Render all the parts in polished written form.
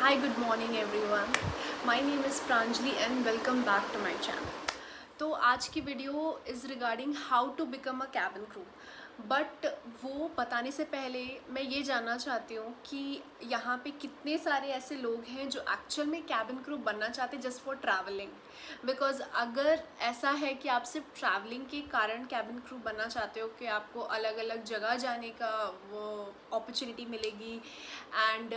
Hi, good morning everyone. My name is Pranjali and welcome back to my channel. तो आज की video is regarding how to become a cabin crew, but वो बताने से पहले मैं ये जानना चाहती हूँ कि यहाँ पे कितने सारे ऐसे लोग हैं जो एक्चुअल में कैबिन क्रू बनना चाहते हैं जस्ट फॉर ट्रैवलिंग। बिकॉज अगर ऐसा है कि आप सिर्फ ट्रैवलिंग के कारण कैबिन क्रू बनना चाहते हो कि आपको अलग अलग जगह जाने का वो अपॉर्चुनिटी मिलेगी एंड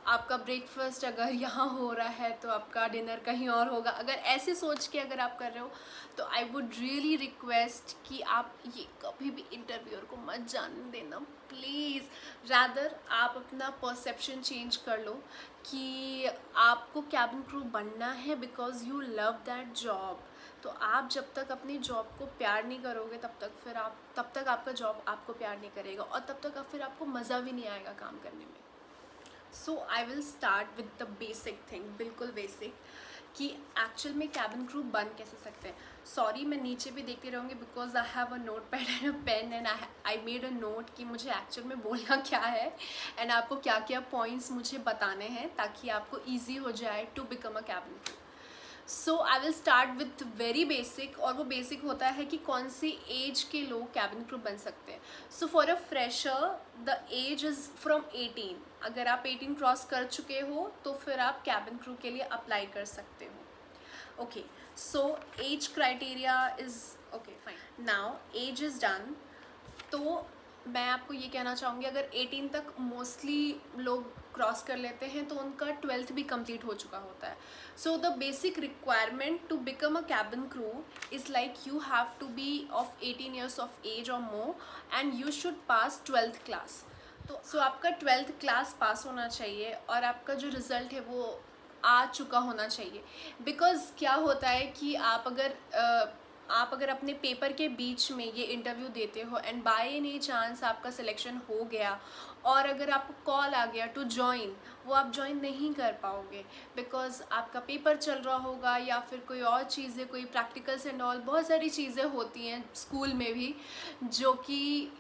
आपका ब्रेकफास्ट अगर यहाँ हो रहा है तो आपका डिनर कहीं और होगा, अगर ऐसे सोच के अगर आप कर रहे हो तो आई वुड रियली रिक्वेस्ट कि आप ये कभी भी इंटरव्यूअर को मत जानने देना प्लीज़। रैदर आप अपना परसेप्शन चेंज कर लो कि आपको कैबिन क्रू बनना है because you love that job. तो आप जब तक अपनी जॉब को प्यार नहीं करोगे तब तक आपका जॉब आपको प्यार नहीं करेगा और तब तक फिर आपको मज़ा भी नहीं आएगा काम करने में। So I will start with the basic thing, बिल्कुल बेसिक, कि एक्चुअल में कैबिन क्रू बन कैसे सकते हैं। सॉरी मैं नीचे भी देखती रहूँगी because I have a notepad and a pen and I made a note कि मुझे एक्चुअल में बोलना क्या है एंड आपको क्या क्या पॉइंट्स मुझे बताने हैं ताकि आपको ईजी हो जाए to become a cabin crew. So I will start with very basic, और वो बेसिक होता है कि कौन सी एज के लोग कैबिन क्रू बन सकते हैं। So for a fresher the age is from 18। अगर आप 18 क्रॉस कर चुके हो तो फिर आप कैबिन क्रू के लिए अप्लाई कर सकते हो। Okay, so age criteria is okay fine. Now age is done. तो मैं आपको ये कहना चाहूँगी अगर 18 तक मोस्टली लोग क्रॉस कर लेते हैं तो उनका 12th भी कंप्लीट हो चुका होता है। So the basic requirement to become a cabin crew is like you have to be of 18 years of age और more and you should pass 12th class. तो आपका 12th क्लास पास होना चाहिए और आपका जो रिज़ल्ट है वो आ चुका होना चाहिए। बिकॉज़ क्या होता है कि आप अगर अपने पेपर के बीच में ये इंटरव्यू देते हो एंड बाय एनी चांस आपका सिलेक्शन हो गया और अगर आपको कॉल आ गया टू जॉइन, वो आप जॉइन नहीं कर पाओगे बिकॉज आपका पेपर चल रहा होगा या फिर कोई और चीज़ें, कोई प्रैक्टिकल्स एंड ऑल, बहुत सारी चीज़ें होती हैं स्कूल में भी जो कि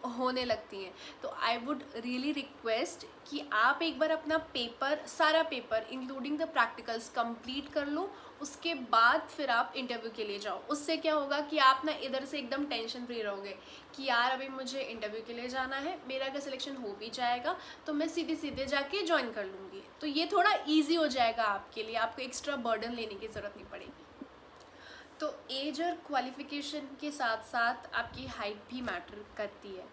होने लगती हैं। तो आई वुड रियली रिक्वेस्ट कि आप एक बार अपना पेपर, सारा paper including the practicals complete कर लो, उसके बाद फिर आप इंटरव्यू के लिए जाओ। उससे क्या होगा कि आप ना इधर से एकदम टेंशन फ्री रहोगे कि यार अभी मुझे इंटरव्यू के लिए जाना है, मेरा अगर सिलेक्शन हो भी जाएगा तो मैं सीधे सीधे जाके ज्वाइन कर लूँगी। तो ये थोड़ा ईजी हो जाएगा आपके लिए, आपको एक्स्ट्रा बर्डन लेने की ज़रूरत नहीं पड़ेगी। तो एज और क्वालिफ़िकेशन के साथ साथ आपकी हाइट भी मैटर करती है।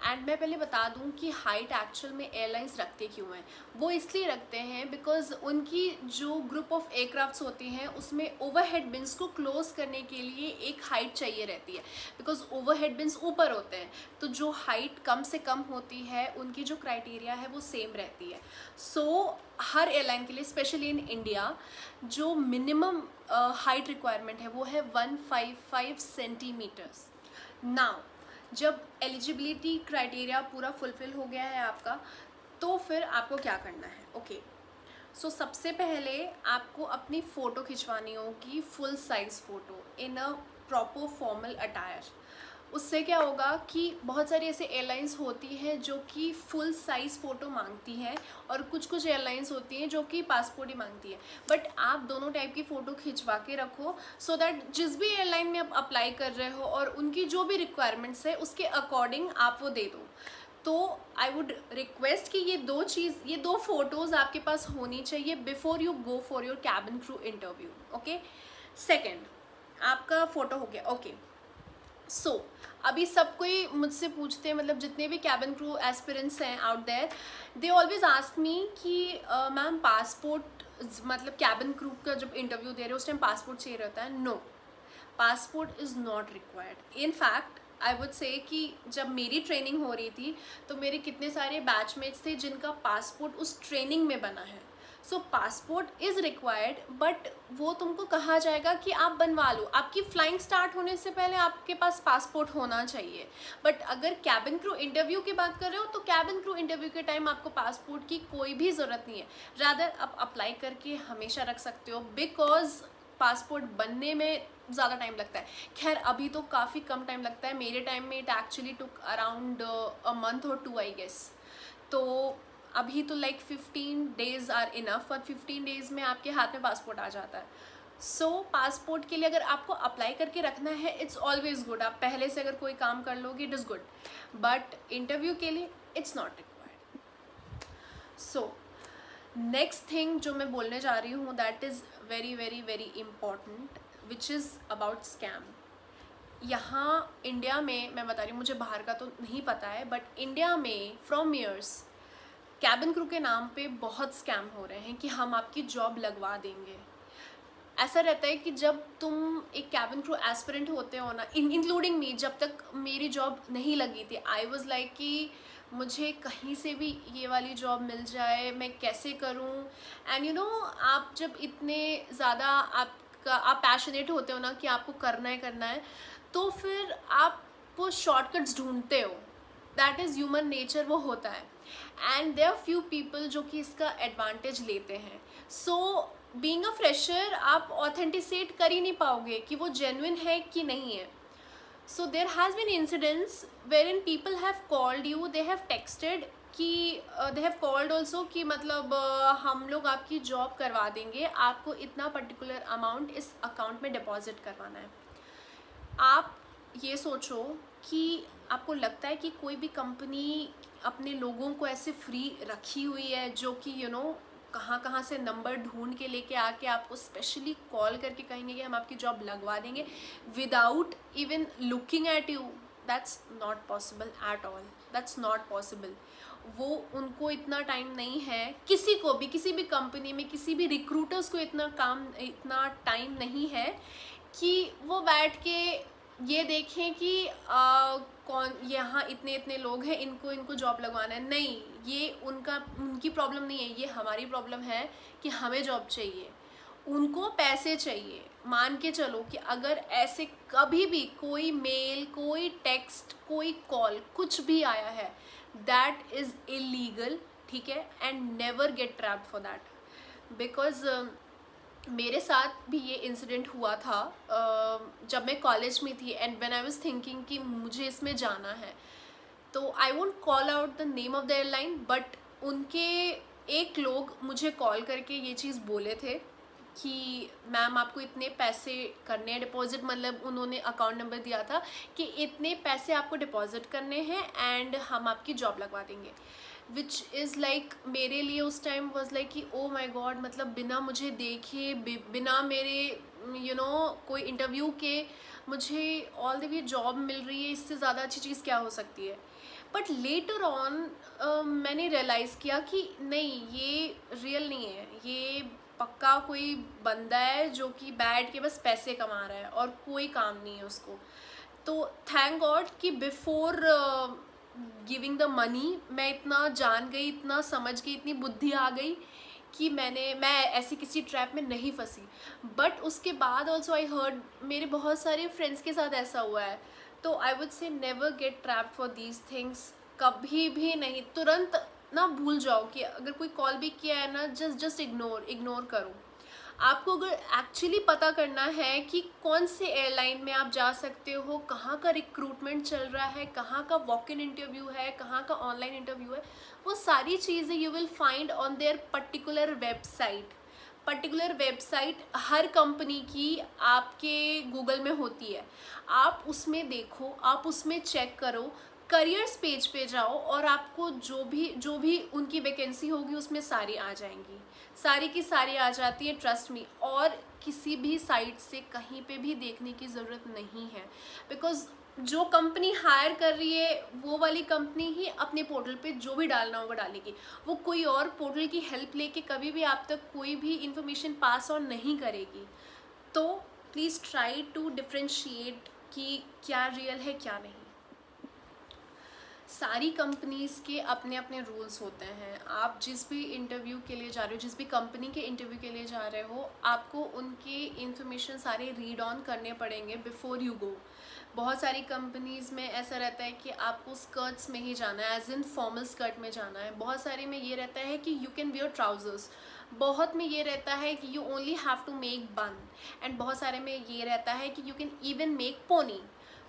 एंड मैं पहले बता दूं कि हाइट एक्चुअल में एयरलाइंस रखते क्यों हैं। वो इसलिए रखते हैं बिकॉज उनकी जो ग्रुप ऑफ एयरक्राफ्ट्स होती हैं उसमें ओवरहेड बिन्स को क्लोज करने के लिए एक हाइट चाहिए रहती है। बिकॉज ओवरहेड बिन्स ऊपर होते हैं तो जो हाइट कम से कम होती है उनकी जो क्राइटेरिया है वो सेम रहती है। सो हर एयरलाइन के लिए स्पेशली इन इंडिया जो मिनिमम हाइट रिक्वायरमेंट है वो है 155 सेंटीमीटर्स। नाउ जब एलिजिबिलिटी क्राइटेरिया पूरा फुलफिल हो गया है आपका तो फिर आपको क्या करना है। ओके, सो सबसे पहले आपको अपनी फ़ोटो खिंचवानी होगी, full size photo in a proper formal attire. उससे क्या होगा कि बहुत सारी ऐसे एयरलाइंस होती हैं जो कि फुल साइज़ फ़ोटो मांगती हैं और कुछ कुछ एयरलाइंस होती हैं जो कि पासपोर्ट ही मांगती है। बट आप दोनों टाइप की फ़ोटो खिंचवा के रखो सो दैट जिस भी एयरलाइन में आप अप्लाई कर रहे हो और उनकी जो भी रिक्वायरमेंट्स है उसके अकॉर्डिंग आप वो दे दो। तो आई वुड रिक्वेस्ट कि ये दो फोटोज़ आपके पास होनी चाहिए before you go for your cabin crew interview. Okay, second, आपका फ़ोटो हो गया। ओके, सो अभी सब कोई मुझसे पूछते हैं, मतलब जितने भी कैबिन क्रू एस्पिरेंट्स हैं out there, they always ask me कि मैम पासपोर्ट, मतलब कैबिन क्रू का जब इंटरव्यू दे रहे हो उस टाइम पासपोर्ट चाहिए रहता है। No, passport is not required. In fact I would say कि जब मेरी ट्रेनिंग हो रही थी तो मेरे कितने सारे बैचमेट्स थे जिनका पासपोर्ट उस ट्रेनिंग में बना है। सो पासपोर्ट इज़ रिक्वायर्ड, बट वो तुमको कहा जाएगा कि आप बनवा लो, आपकी फ़्लाइंग स्टार्ट होने से पहले आपके पास पासपोर्ट होना चाहिए। बट अगर कैबिन क्रू इंटरव्यू की बात कर रहे हो तो कैबिन क्रू इंटरव्यू के टाइम आपको पासपोर्ट की कोई भी ज़रूरत नहीं है। रादर आप अप्लाई करके हमेशा रख सकते हो बिकॉज पासपोर्ट बनने में ज़्यादा टाइम लगता है। खैर अभी तो काफ़ी कम टाइम लगता है, मेरे टाइम में it actually took around a month और 2 आई गेस। तो अभी तो लाइक 15 डेज़ आर इनफ, और 15 डेज़ में आपके हाथ में पासपोर्ट आ जाता है. सो पासपोर्ट के लिए अगर आपको अप्लाई करके रखना है, इट्स ऑलवेज गुड. आप पहले से अगर कोई काम कर लोगे, it is good. But interview के लिए it's not required. So next thing जो मैं बोलने जा रही हूँ, that is very very very important, which is about scam. यहाँ इंडिया में मैं बता रही हूँ, मुझे बाहर का तो नहीं पता है, बट इंडिया में फ्रॉम ईयर्स कैबिन क्रू के नाम पे बहुत स्कैम हो रहे हैं कि हम आपकी जॉब लगवा देंगे. ऐसा रहता है कि जब तुम एक कैबिन क्रू एस्पिरेंट होते हो ना, इंक्लूडिंग मी, जब तक मेरी जॉब नहीं लगी थी, आई वाज लाइक कि मुझे कहीं से भी ये वाली जॉब मिल जाए, मैं कैसे करूं. एंड यू नो, आप जब इतने ज़्यादा आप पैशनेट होते हो ना कि आपको करना है, तो फिर आप वो शॉर्टकट्स ढूंढते हो. दैट इज़ ह्यूमन नेचर, वो होता है. And there are few people जो कि इसका एडवांटेज लेते हैं. सो बीइंग अ फ्रेशर आप ऑथेंटिसेट कर ही नहीं पाओगे कि वो जेन्युइन है कि नहीं है. So there has been incidents where in people have called you, they have texted कि दे हैव कॉल्ड ऑल्सो कि मतलब हम लोग आपकी जॉब करवा देंगे, आपको इतना पर्टिकुलर अमाउंट इस अकाउंट में डिपॉजिट करवाना है. आप ये सोचो कि आपको लगता है कि कोई भी कंपनी अपने लोगों को ऐसे फ्री रखी हुई है, जो कि यू नो कहाँ से नंबर ढूंढ के लेके आके आपको स्पेशली कॉल करके कहेंगे कि हम आपकी जॉब लगवा देंगे without even looking at you. That's not possible at all. That's not possible. वो उनको इतना टाइम नहीं है, किसी को भी, किसी भी कंपनी में, किसी भी रिक्रूटर्स को इतना टाइम नहीं है कि वो बैठ के ये देखें कि कौन यहाँ इतने लोग हैं, इनको जॉब लगवाना है. नहीं, ये उनकी प्रॉब्लम नहीं है, ये हमारी प्रॉब्लम है कि हमें जॉब चाहिए, उनको पैसे चाहिए. मान के चलो कि अगर ऐसे कभी भी कोई मेल, कोई टेक्स्ट, कोई कॉल, कुछ भी आया है, दैट इज़ इलीगल. ठीक है. And never get trapped for that. Because मेरे साथ भी ये इंसिडेंट हुआ था जब मैं कॉलेज में थी, and when I was thinking कि मुझे इसमें जाना है. तो I won't call out the name of the airline, but उनके एक लोग मुझे कॉल करके ये चीज़ बोले थे कि मैम आपको इतने पैसे करने हैं डिपॉजिट, मतलब उन्होंने अकाउंट नंबर दिया था कि इतने पैसे आपको डिपॉजिट करने हैं एंड हम आपकी जॉब लगवा देंगे. विच इज़ लाइक, मेरे लिए उस टाइम वॉज लाइक कि ओ माई गॉड, मतलब बिना मुझे देखे, बिना मेरे यू नो कोई इंटरव्यू के मुझे ऑल द वे जॉब मिल रही है, इससे ज़्यादा अच्छी चीज़ क्या हो सकती है. बट लेटर ऑन मैंने रियलाइज़ किया कि नहीं, ये रियल नहीं है, ये पक्का कोई बंदा है जो कि बैठ के बस पैसे कमा रहा है और कोई काम नहीं है उसको. तो थैंक गॉड कि बिफोर गिविंग द मनी मैं इतना जान गई, इतना समझ गई, इतनी बुद्धि आ गई कि मैं ऐसी किसी ट्रैप में नहीं फंसी. बट उसके बाद ऑल्सो आई हर्ड, मेरे बहुत सारे फ्रेंड्स के साथ ऐसा हुआ है. तो आई वुड से never get trap for these things. कभी भी नहीं, तुरंत ना भूल जाओ कि अगर कोई कॉल भी किया है ना, जस्ट इग्नोर करो. आपको अगर एक्चुअली पता करना है कि कौन से एयरलाइन में आप जा सकते हो, कहाँ का रिक्रूटमेंट चल रहा है, कहाँ का वॉक इन इंटरव्यू है, कहाँ का ऑनलाइन इंटरव्यू है, वो सारी चीज़ें you will find on their particular website. Her company की आपके गूगल में होती है, आप उसमें देखो, आप उसमें चेक करो, करियर्स पेज पे जाओ और आपको जो भी उनकी वैकेंसी होगी उसमें सारी आ जाएंगी, सारी की सारी आ जाती है, ट्रस्ट मी. और किसी भी साइट से कहीं पे भी देखने की ज़रूरत नहीं है, बिकॉज जो कंपनी हायर कर रही है वो वाली कंपनी ही अपने पोर्टल पे जो भी डालना होगा डालेगी. वो कोई और पोर्टल की हेल्प लेके कभी भी आप तक कोई भी इंफॉर्मेशन पास ऑन नहीं करेगी. तो प्लीज़ ट्राई टू डिफ्रेंशिएट कि क्या रियल है क्या नहीं. सारी कंपनीज़ के अपने अपने रूल्स होते हैं. आप जिस भी इंटरव्यू के लिए जा रहे हो, जिस भी कंपनी के इंटरव्यू के लिए जा रहे हो, आपको उनके इन्फॉर्मेशन सारे रीड ऑन करने पड़ेंगे बिफोर यू गो. बहुत सारी कंपनीज़ में ऐसा रहता है कि आपको स्कर्ट्स में ही जाना है, एज इन फॉर्मल स्कर्ट में जाना है. बहुत सारे में ये रहता है कि यू कैन वियर ट्राउजर्स. बहुत में ये रहता है कि you only have to make bun. And बहुत सारे में ये रहता है कि you can even make pony.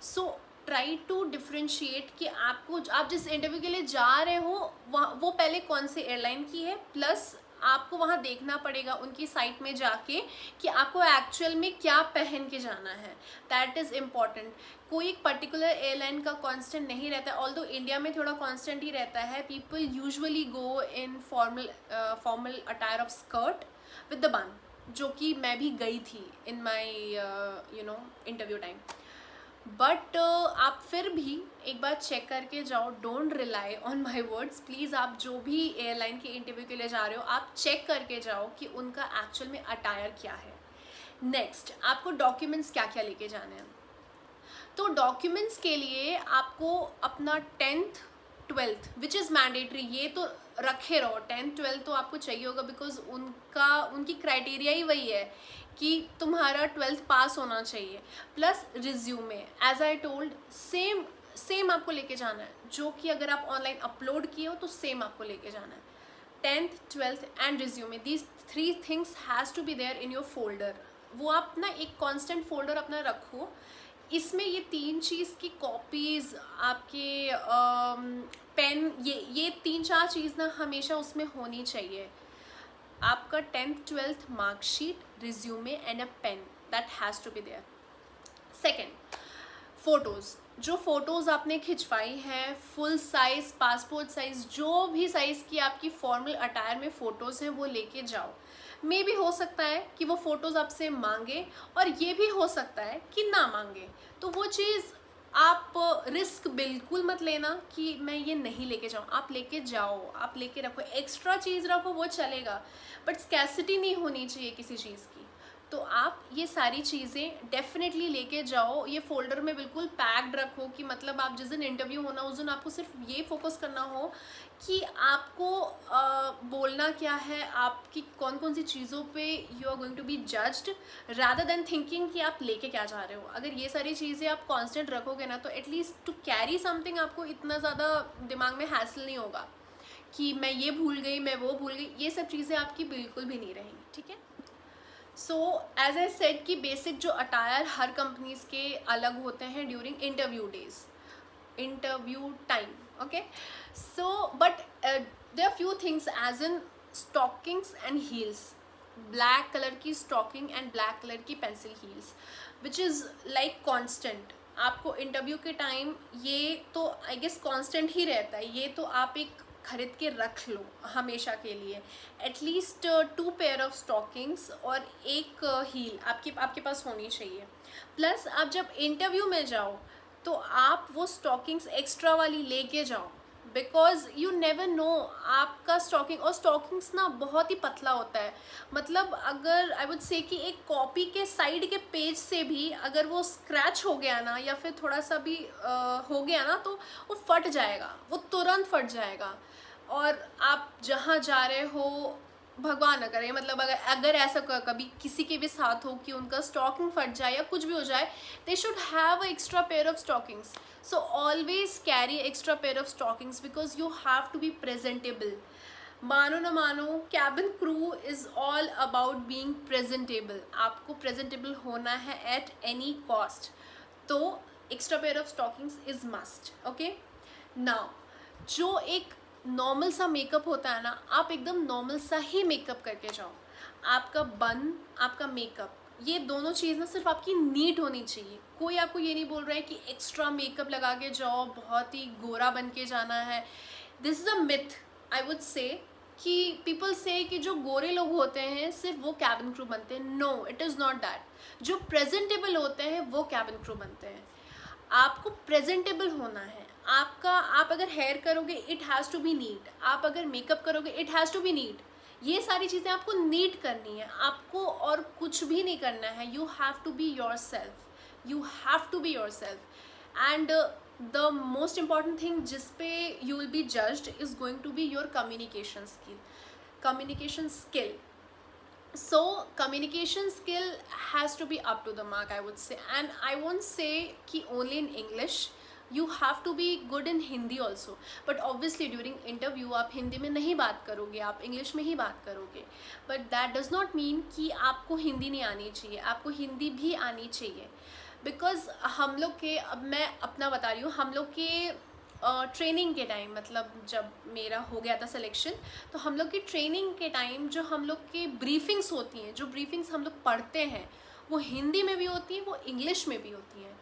So try to differentiate कि आप जिस इंटरव्यू के लिए जा रहे हो वो पहले कौन से एयरलाइन की है, प्लस आपको वहाँ देखना पड़ेगा उनकी साइट में जाके कि आपको एक्चुअल में क्या पहन के जाना है। That is important. कोई एक पर्टिकुलर एयरलाइन का कांस्टेंट नहीं रहता है, ऑल्दो इंडिया में थोड़ा कांस्टेंट ही रहता है। People usually go in formal attire of skirt with the बन, जो कि मैं भी गई थी इन माई इंटरव्यू टाइम। बट आप फिर भी एक बार चेक करके जाओ, don't rely on my words please. आप जो भी एयरलाइन के इंटरव्यू के लिए जा रहे हो आप चेक करके जाओ कि उनका एक्चुअल में अटायर क्या है। नेक्स्ट, आपको डॉक्यूमेंट्स क्या क्या लेके जाने हैं। तो डॉक्यूमेंट्स के लिए आपको अपना 10th 12th which is mandatory, ये तो रखे रहो। 10th 12th तो आपको चाहिए होगा, बिकॉज उनकी क्राइटेरिया ही वही है कि तुम्हारा 12th पास होना चाहिए, plus resume. As I told, same आपको लेके जाना है, जो कि अगर आप ऑनलाइन अपलोड किए हो तो सेम आपको लेके जाना है। 10th 12th and resume, these 3 things has to be there in your folder. वो आप ना एक कॉन्स्टेंट फोल्डर अपना रखो, इसमें ये 3 चीज़ की कॉपीज़, आपके पेन, ये 3-4 चीज़ ना हमेशा उसमें होनी चाहिए। आपका 10th 12th marksheet, resume and a pen, that has to be there. Second, photos. जो फ़ोटोज़ आपने खिंचवाई हैं, फुल साइज़, पासपोर्ट साइज़, जो भी साइज़ की आपकी फॉर्मल अटायर में फ़ोटोज़ हैं वो लेके जाओ। मे भी हो सकता है कि वो फ़ोटोज़ आपसे मांगे, और ये भी हो सकता है कि ना मांगे। तो वो चीज़ आप रिस्क बिल्कुल मत लेना कि मैं ये नहीं लेके जाऊँ। आप लेके जाओ, आप लेके रखो, एक्स्ट्रा चीज़ रखो वो चलेगा, बट स्कैसिटी नहीं होनी चाहिए किसी चीज़ की। तो आप ये सारी चीज़ें डेफिनेटली लेके जाओ। ये फोल्डर में बिल्कुल पैक्ड रखो कि मतलब आप जिस दिन इंटरव्यू होना उस दिन आपको सिर्फ ये फोकस करना हो कि आपको बोलना क्या है, आपकी कौन कौन सी चीज़ों पे you are going to be judged, rather than thinking कि आप लेके क्या जा रहे हो। अगर ये सारी चीज़ें आप कांस्टेंट रखोगे ना, तो एटलीस्ट टू कैरी समथिंग आपको इतना ज़्यादा दिमाग में हैसल नहीं होगा कि मैं ये भूल गई, मैं वो भूल गई। ये सब चीज़ें आपकी बिल्कुल भी नहीं रहेंगी, ठीक है। सो एज आई सेड कि बेसिक जो अटायर हर कंपनीज के अलग होते हैं during interview days, interview time, okay. So but there are few things as in stockings and heels. Black colour की स्टॉकिंग एंड ब्लैक कलर की pencil heels which is like constant. आपको interview के time ये तो I guess constant ही रहता है, ये तो आप एक खरीद के रख लो हमेशा के लिए। एटलीस्ट 2 पेयर ऑफ स्टॉकिंग्स और एक हील आपके पास होनी चाहिए। प्लस आप जब इंटरव्यू में जाओ तो आप वो स्टॉकिंग्स एक्स्ट्रा वाली लेके जाओ, बिकॉज यू नेवर नो आपका स्टॉकिंग, और स्टॉकिंग्स ना बहुत ही पतला होता है। मतलब अगर आई वुड से कि एक कॉपी के साइड के पेज से भी अगर वो स्क्रैच हो गया ना, या फिर थोड़ा सा भी हो गया ना, तो वो फट जाएगा, वो तुरंत फट जाएगा। और आप जहाँ जा रहे हो, भगवान न करे, मतलब अगर ऐसा कभी किसी के भी साथ हो कि उनका स्टॉकिंग फट जाए या कुछ भी हो जाए, they should have a extra pair of stockings. So always carry extra pair of stockings because you have to be presentable. मानो ना मानो, cabin crew is all about being presentable. आपको presentable होना है at any cost. तो extra pair of stockings is must. Okay? Now, जो एक normal सा मेकअप होता है ना, आप एकदम नॉर्मल सा ही मेकअप करके जाओ। आपका बन, आपका मेकअप, ये दोनों चीज़ ना सिर्फ आपकी नीट होनी चाहिए। कोई आपको ये नहीं बोल रहा है कि एक्स्ट्रा मेकअप लगा के जाओ, बहुत ही गोरा बन के जाना है। This is a myth I would say, कि पीपल से कि जो गोरे लोग होते हैं सिर्फ वो कैबिन क्रू बनते हैं। No, it is not that. जो प्रेजेंटेबल होते हैं वो कैबिन क्रू बनते हैं। आपको प्रेजेंटेबल होना है। आप अगर हेयर करोगे it has to be neat, आप अगर मेकअप करोगे it has to be neat. ये सारी चीज़ें आपको नीट करनी है, आपको और कुछ भी नहीं करना है। You have to be yourself, you have to be yourself. And the most important thing जिस पे you will be judged is going to be your communication skill. So communication skill has to be up to the mark, I would say, and I won't say कि only in English. You have to be good in Hindi also, but obviously during interview आप हिंदी में नहीं बात करोगे, आप English में ही बात करोगे, but that does not mean कि आपको हिंदी नहीं आनी चाहिए, आपको हिंदी भी आनी चाहिए। बिकॉज हम लोग के, अब मैं अपना बता रही हूँ, हम लोग के ट्रेनिंग के टाइम, मतलब जब मेरा हो गया था सिलेक्शन, तो हम लोग की ट्रेनिंग के टाइम जो हम लोग की ब्रीफिंग्स होती हैं, जो ब्रीफिंग्स हम लोग पढ़ते हैं, वो हिंदी में भी होती हैं, वो इंग्लिश में भी होती हैं।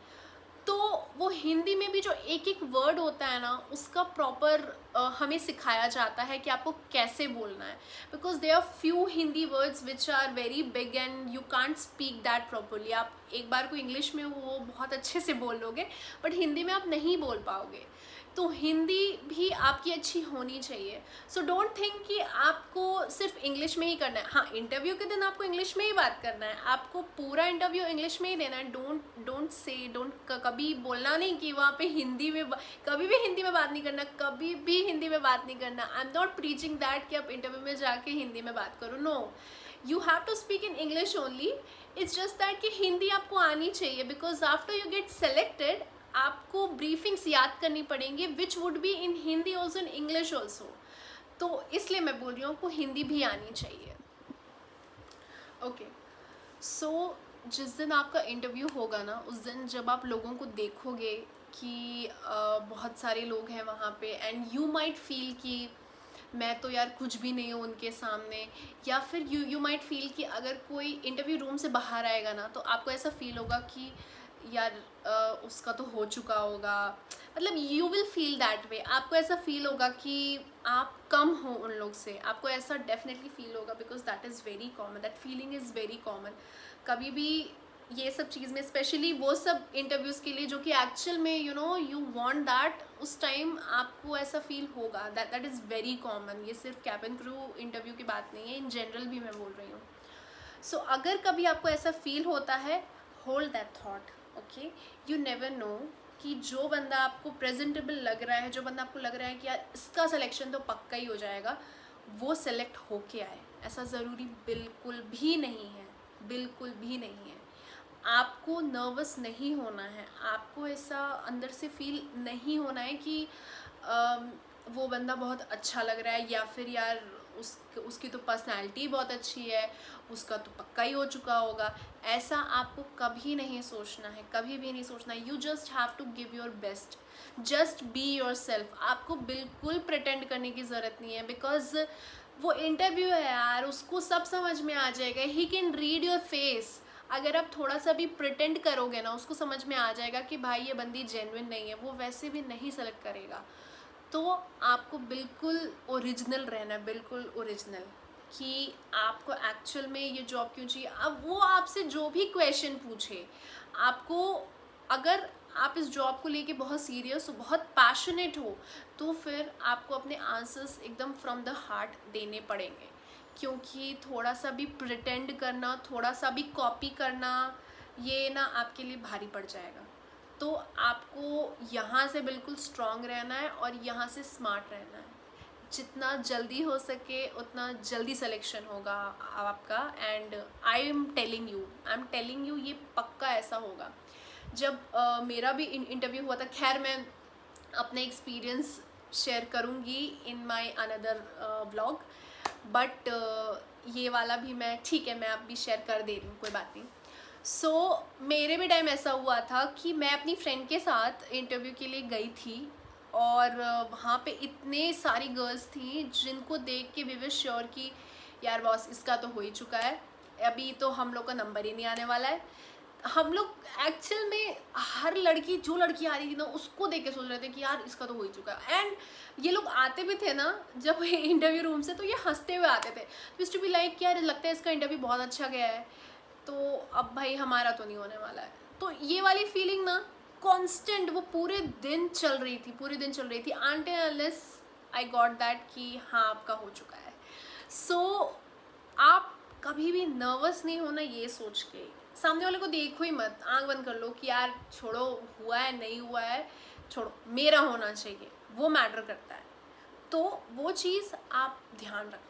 तो वो हिंदी में भी जो एक एक वर्ड होता है ना, उसका प्रॉपर हमें सिखाया जाता है कि आपको कैसे बोलना है, because they are few Hindi words which are very big and you can't speak that properly. आप एक बार को इंग्लिश में वो बहुत अच्छे से बोल लोगे, बट हिंदी में आप नहीं बोल पाओगे। तो हिंदी भी आपकी अच्छी होनी चाहिए। सो डोंट थिंक कि आपको सिर्फ इंग्लिश में ही करना है। हाँ, इंटरव्यू के दिन आपको इंग्लिश में ही बात करना है, आपको पूरा इंटरव्यू इंग्लिश में ही देना है। डोंट कभी बोलना नहीं कि वहाँ पे हिंदी में, कभी भी हिंदी में बात नहीं करना, कभी भी हिंदी में बात नहीं करना। I am not preaching that कि आप इंटरव्यू में जाके हिंदी में बात करो, no, you have to speak in English only. It's just that कि हिंदी आपको आनी चाहिए, because after you get selected आपको ब्रीफिंग्स याद करनी पड़ेंगी, which would be in Hindi also, in English also. तो इसलिए मैं बोल रही हूँ आपको हिंदी भी आनी चाहिए। ओके, सो जिस दिन आपका इंटरव्यू होगा ना, उस दिन जब आप लोगों को देखोगे कि बहुत सारे लोग हैं वहाँ पे, एंड यू माइट फील कि मैं तो यार कुछ भी नहीं हूँ उनके सामने, या फिर यू माइट फील कि अगर कोई इंटरव्यू रूम से बाहर आएगा ना, तो आपको ऐसा फील होगा कि यार उसका तो हो चुका होगा, मतलब you will feel that way. आपको ऐसा फील होगा कि आप कम हो उन लोग से, आपको ऐसा डेफिनेटली फील होगा, because that is very common, that feeling is very common. कभी भी ये सब चीज़ में, स्पेशली वो सब इंटरव्यूज़ के लिए जो कि एक्चुअल में यू वांट दैट, उस टाइम आपको ऐसा फील होगा। That is very common. ये सिर्फ कैबिन क्रू इंटरव्यू की बात नहीं है, इन जनरल भी मैं बोल रही हूँ। सो अगर कभी आपको ऐसा फील होता है, hold that thought, okay. You never know कि जो बंदा आपको प्रेजेंटेबल लग रहा है, जो बंदा आपको लग रहा है कि यार इसका सिलेक्शन तो पक्का ही हो जाएगा, वो सेलेक्ट होके आए, ऐसा ज़रूरी बिल्कुल भी नहीं है, बिल्कुल भी नहीं है। आपको नर्वस नहीं होना है, आपको ऐसा अंदर से फील नहीं होना है कि वो बंदा बहुत अच्छा लग रहा है, या फिर यार उसकी तो पर्सनैलिटी बहुत अच्छी है, उसका तो पक्का ही हो चुका होगा। ऐसा आपको कभी नहीं सोचना है, कभी भी नहीं सोचना है। You just have to give your best, just be yourself. आपको बिल्कुल प्रिटेंड करने की ज़रूरत नहीं है, बिकॉज वो इंटरव्यू है यार, उसको सब समझ में आ जाएगा। He can read your face. अगर आप थोड़ा सा भी प्रिटेंड करोगे ना, उसको समझ में आ जाएगा कि भाई ये बंदी जेन्युइन नहीं है, वो वैसे भी नहीं सेलेक्ट करेगा। तो आपको बिल्कुल ओरिजिनल रहना है, बिल्कुल ओरिजिनल, कि आपको एक्चुअल में ये जॉब क्यों चाहिए। अब वो आपसे जो भी क्वेश्चन पूछे, आपको, अगर आप इस जॉब को लेके बहुत सीरियस हो, बहुत पैशनेट हो, तो फिर आपको अपने आंसर्स एकदम फ्रॉम द हार्ट देने पड़ेंगे, क्योंकि थोड़ा सा भी प्रिटेंड करना, थोड़ा सा भी कॉपी करना, ये ना आपके लिए भारी पड़ जाएगा। तो आपको यहाँ से बिल्कुल स्ट्रॉन्ग रहना है और यहाँ से स्मार्ट रहना है। जितना जल्दी हो सके उतना जल्दी सिलेक्शन होगा आपका। And I am telling you ये पक्का ऐसा होगा। जब मेरा भी इंटरव्यू हुआ था, खैर मैं अपने एक्सपीरियंस शेयर करूँगी in my another vlog, but ये वाला भी मैं, ठीक है, मैं अब भी शेयर कर दे रही हूँ, कोई बात नहीं। सो मेरे भी टाइम ऐसा हुआ था कि मैं अपनी फ्रेंड के साथ इंटरव्यू के लिए गई थी, और वहाँ पे इतने सारी गर्ल्स थी जिनको देख के वी वर श्योर कि यार बॉस इसका तो हो ही चुका है, अभी तो हम लोग का नंबर ही नहीं आने वाला है। हम लोग एक्चुअल में हर लड़की, जो लड़की आ रही थी ना, उसको देख के सोच रहे थे कि यार इसका तो हो ही चुका है। एंड ये लोग आते भी थे ना जब इंटरव्यू रूम से, तो ये हंसते हुए आते थे, यूज्ड टू बी लाइक यार लगता है इसका इंटरव्यू बहुत अच्छा गया है, तो अब भाई हमारा तो नहीं होने वाला है। तो ये वाली फीलिंग ना कांस्टेंट वो पूरे दिन चल रही थी, पूरे दिन चल रही थी, until unless I got that कि हाँ आपका हो चुका है। सो आप कभी भी नर्वस नहीं होना, ये सोच के सामने वाले को देखो ही मत, आंख बंद कर लो कि यार छोड़ो, हुआ है नहीं हुआ है छोड़ो, मेरा होना चाहिए, वो मैटर करता है। तो वो चीज़ आप ध्यान रखना।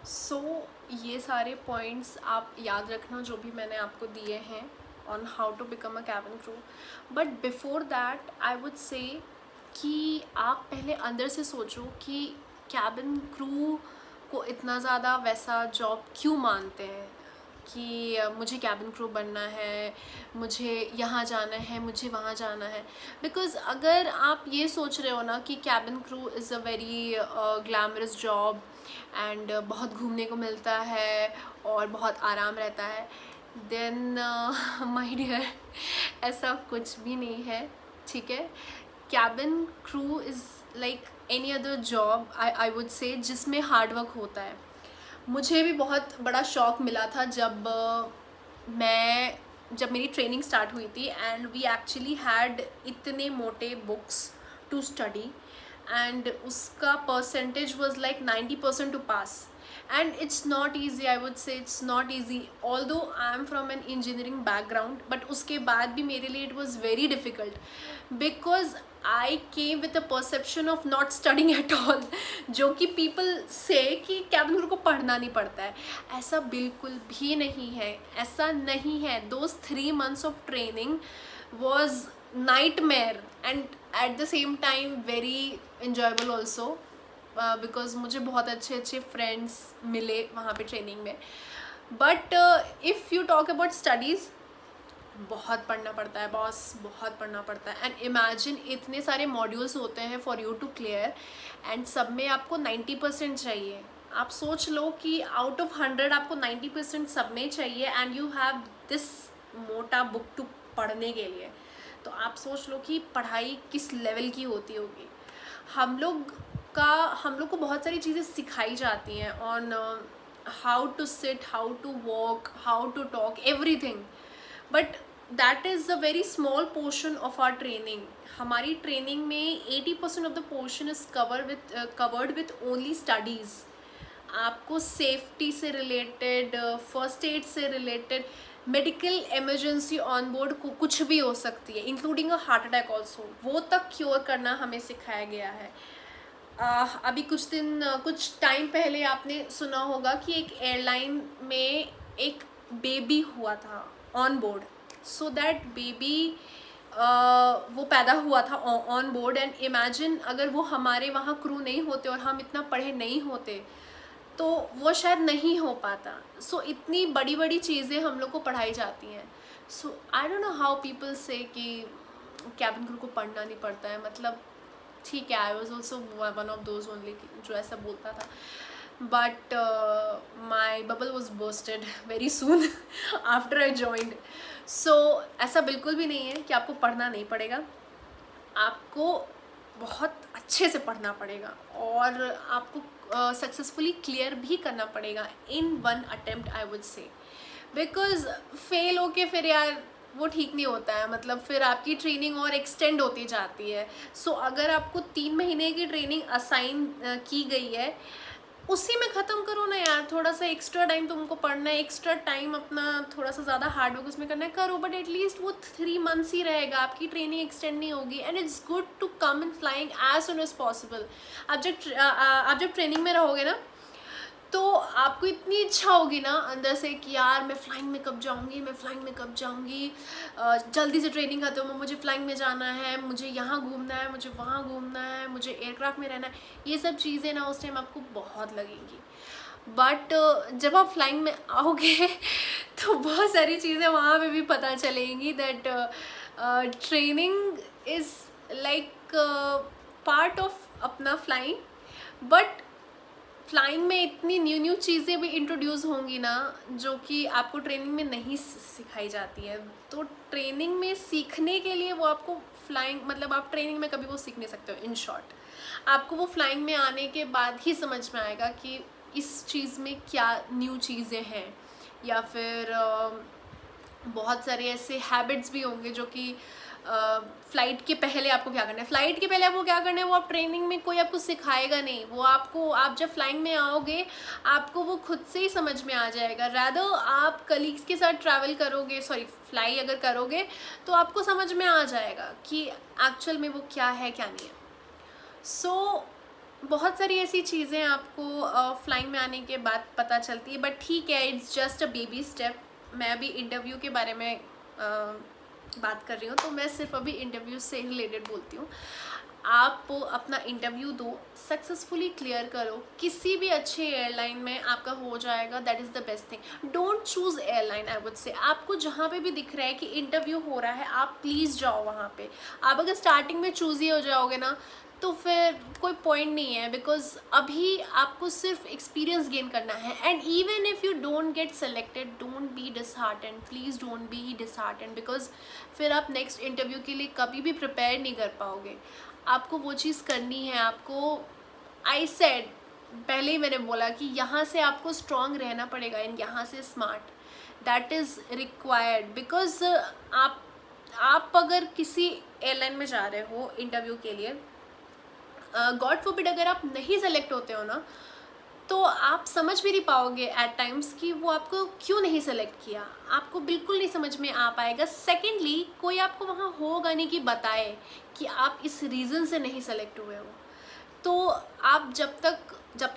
सो ये सारे पॉइंट्स आप याद रखना जो भी मैंने आपको दिए हैं on how to become a cabin crew. But before that I would say कि आप पहले अंदर से सोचो कि कैबिन क्रू को इतना ज़्यादा वैसा जॉब क्यों मानते हैं, कि मुझे कैबिन क्रू बनना है, मुझे यहाँ जाना है, मुझे वहाँ जाना है। बिकॉज़ अगर आप ये सोच रहे हो ना कि cabin crew is a very glamorous job and बहुत घूमने को मिलता है और बहुत आराम रहता है, देन माय डियर, ऐसा कुछ भी नहीं है, ठीक है। Cabin crew is like any other job, I would से, जिसमें हार्ड वर्क होता है। मुझे भी बहुत बड़ा शौक मिला था जब मेरी ट्रेनिंग स्टार्ट हुई थी एंड वी एक्चुअली हैड इतने मोटे बुक्स टू स्टडी एंड उसका percentage was like 90% to pass and it's not easy, I would say it's not easy, although I am from an engineering background, but उसके बाद भी मेरे लिए it was very difficult because I came with a perception of not studying at all, जो कि people say कि cabin crew को पढ़ना नहीं पड़ता है। ऐसा बिल्कुल भी नहीं है, ऐसा नहीं है। Those 3 months of training was nightmare and at the same time very enjoyable also because मुझे बहुत अच्छे अच्छे फ्रेंड्स मिले वहाँ पे ट्रेनिंग में। But if you talk about studies, बहुत पढ़ना पड़ता है बॉस, बहुत पढ़ना पड़ता है। एंड इमेजिन इतने सारे मॉड्यूल्स होते हैं for you to clear and सब में आपको 90% चाहिए। आप सोच लो कि आउट ऑफ 100 आपको 90% सब में चाहिए एंड यू हैव दिस मोटा बुक टू पढ़ने के लिए। तो आप सोच लो कि पढ़ाई किस लेवल की होती होगी। हम लोग को बहुत सारी चीज़ें सिखाई जाती हैं on how to sit, how to walk, how to talk, everything, but that is a very small portion of our training. हमारी ट्रेनिंग में 80% of the portion is covered with only studies. आपको सेफ्टी से related, first aid से related, medical emergency on board को कुछ भी हो सकती है, including a heart attack also, वो तक क्योर करना हमें सिखाया गया है। अभी कुछ टाइम पहले आपने सुना होगा कि एक एयरलाइन में एक बेबी हुआ था on board. So that baby वो पैदा हुआ था ऑन बोर्ड एंड इमेजिन अगर वो हमारे वहाँ क्रू नहीं होते और हम इतना पढ़े नहीं होते तो वो शायद नहीं हो पाता। सो इतनी बड़ी बड़ी चीज़ें हम लोग को पढ़ाई जाती हैं। So I don't know how people say कि कैबिन क्रू को पढ़ना नहीं पड़ता है, मतलब ठीक है, I was also one of those only जो ऐसा बोलता था, but my bubble was bursted very soon after I joined. सो ऐसा बिल्कुल भी नहीं है कि आपको पढ़ना नहीं पड़ेगा, आपको बहुत अच्छे से पढ़ना पड़ेगा और आपको सक्सेसफुली क्लियर भी करना पड़ेगा इन 1 अटेम्प्ट, आई वुड से। बिकॉज फेल होके फिर यार वो ठीक नहीं होता है, मतलब फिर आपकी ट्रेनिंग और एक्सटेंड होती जाती है। सो अगर आपको 3 महीने की ट्रेनिंग असाइन की गई है, उसी में ख़त्म करो ना यार। थोड़ा सा एक्स्ट्रा टाइम तुमको पढ़ना है, एक्स्ट्रा टाइम अपना थोड़ा सा ज़्यादा हार्ड वर्क उसमें करना है, करो, बट एटलीस्ट वो 3 months ही रहेगा, आपकी ट्रेनिंग एक्सटेंड नहीं होगी। And it's good to come in flying as soon as possible. आप जब ट्रेनिंग में रहोगे ना तो आपको इतनी इच्छा होगी ना अंदर से कि यार मैं फ़्लाइंग में कब जाऊँगी, मैं फ़्लाइंग में कब जाऊँगी, जल्दी से ट्रेनिंग खत्म हो, मुझे फ़्लाइंग में जाना है, मुझे यहाँ घूमना है, मुझे वहाँ घूमना है, मुझे एयरक्राफ्ट में रहना है। ये सब चीज़ें ना उस टाइम आपको बहुत लगेंगी, बट जब आप फ्लाइंग में आओगे तो बहुत सारी चीज़ें वहाँ पे भी पता चलेंगी that training is like part of अपना फ्लाइंग। बट फ्लाइंग में इतनी न्यू चीज़ें भी इंट्रोड्यूस होंगी ना जो कि आपको ट्रेनिंग में नहीं सिखाई जाती है। तो ट्रेनिंग में सीखने के लिए वो आपको फ्लाइंग, मतलब आप ट्रेनिंग में कभी वो सीख नहीं सकते हो। इन शॉर्ट आपको वो फ्लाइंग में आने के बाद ही समझ में आएगा कि इस चीज़ में क्या न्यू चीज़ें हैं, या फिर बहुत सारे ऐसे हैबिट्स भी होंगे जो कि फ़्लाइट के पहले आपको क्या करना है, फ़्लाइट के पहले आपको क्या करना है वो आप ट्रेनिंग में कोई आपको सिखाएगा नहीं। वो आप जब फ्लाइंग में आओगे आपको वो खुद से ही समझ में आ जाएगा। रैदर आप कलीग्स के साथ ट्रैवल करोगे, फ्लाई अगर करोगे तो आपको समझ में आ जाएगा कि एक्चुअल में वो क्या है क्या नहीं है। सो बहुत सारी ऐसी चीज़ें आपको फ्लाइंग में आने के बाद पता चलती है, बट ठीक है, it's just a baby step. मैं अभी इंटरव्यू के बारे में बात कर रही हूँ, तो मैं सिर्फ अभी इंटरव्यू से रिलेटेड बोलती हूँ। आप अपना इंटरव्यू दो, सक्सेसफुली क्लियर करो, किसी भी अच्छे एयरलाइन में आपका हो जाएगा, that is the best thing. Don't choose airline, I would से आपको जहाँ पे भी दिख रहा है कि इंटरव्यू हो रहा है, आप प्लीज़ जाओ वहाँ पे। आप अगर स्टार्टिंग में चूज़ ही हो जाओगे ना, तो फिर कोई पॉइंट नहीं है, बिकॉज अभी आपको सिर्फ एक्सपीरियंस गेन करना है। And even if you don't get selected, don't be disheartened, please don't be disheartened, because फिर आप नेक्स्ट इंटरव्यू के लिए कभी भी प्रिपेयर नहीं कर पाओगे। आपको वो चीज़ करनी है। आपको, आई सेड, पहले ही मैंने बोला कि यहाँ से आपको स्ट्रॉन्ग रहना पड़ेगा एंड यहाँ से smart, that is required. Because आप अगर किसी एयरलाइन में जा रहे हो इंटरव्यू के लिए, गॉड फॉरबिड अगर आप नहीं सेलेक्ट होते हो ना, तो आप समझ भी नहीं पाओगे एट टाइम्स कि वो आपको क्यों नहीं सेलेक्ट किया। आपको बिल्कुल नहीं समझ में आ पाएगा। सेकेंडली, कोई आपको वहाँ होगा नहीं कि बताए कि आप इस रीज़न से नहीं सेलेक्ट हुए हो। तो आप जब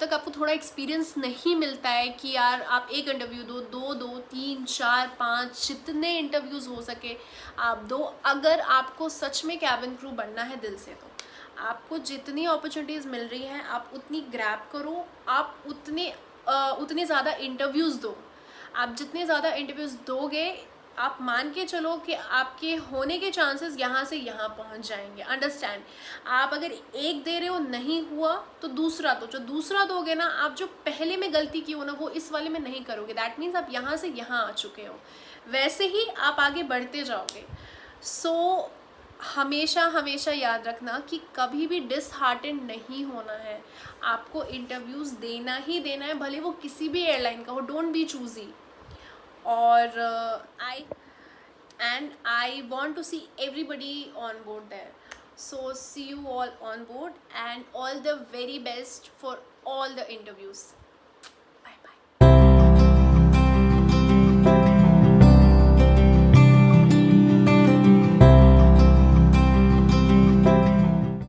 तक आपको थोड़ा एक्सपीरियंस नहीं मिलता है कि यार आप एक इंटरव्यू दो, दो, 3, 4, 5, जितने इंटरव्यूज़ हो सके आप दो। अगर आपको सच में कैबिन क्रू बनना है दिल से, तो आपको जितनी अपॉर्चुनिटीज़ मिल रही हैं आप उतनी ग्रैब करो। आप उतने ज़्यादा इंटरव्यूज़ दो। आप जितने ज़्यादा इंटरव्यूज़ दोगे, आप मान के चलो कि आपके होने के चांसेस यहाँ से यहाँ पहुँच जाएंगे। अंडरस्टैंड? आप अगर एक दे रहे हो, नहीं हुआ तो दूसरा दो। जो दूसरा दोगे ना, आप जो पहले में गलती की हो ना, वो इस वाले में नहीं करोगे। दैट मीन्स आप यहाँ से यहाँ आ चुके हो। वैसे ही आप आगे बढ़ते जाओगे। सो हमेशा हमेशा याद रखना कि कभी भी डिसहार्टेंड नहीं होना है। आपको इंटरव्यूज़ देना ही देना है, भले वो किसी भी एयरलाइन का हो। Don't be choosy. और I want to see everybody on board there. So see you all on board and all the very best for all the interviews.